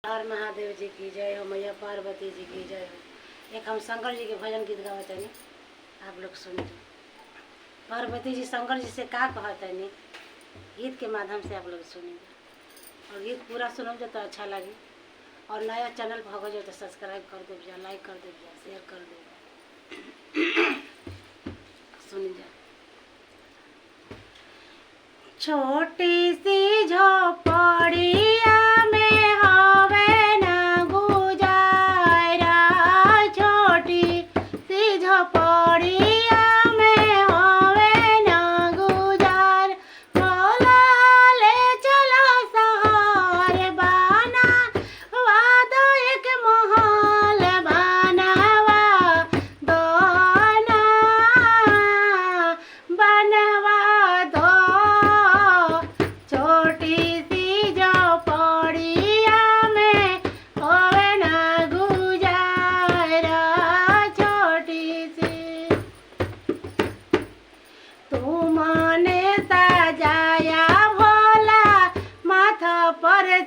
हर महादेव जी की जय हो, मैया पार्वती जी की जय हो। एक हम शंकर जी के भजन गीत गावत हनी, आप लोग सुनिए। पार्वती जी शंकर जी से का कहत हनी, गीत के माध्यम से आप लोग सुनिए और गीत पूरा सुनोगे तो अच्छा लगी। और नया चैनल पर हो जो तो सब्सक्राइब कर दो, लाइक कर दो, शेयर कर दो। सुनिए। छोटी सी झोपड़िया में हवे ना गुजारा, छोटी सी झोपड़िया में हवे ना गुजार। बोला ले चलो शहर बना वादो एक महल बनवा दो बनवा दो। छोटी सी झोपड़िया में होवे ना गुजारा, छोटी सी। तुमने सजाया भोला माथा पर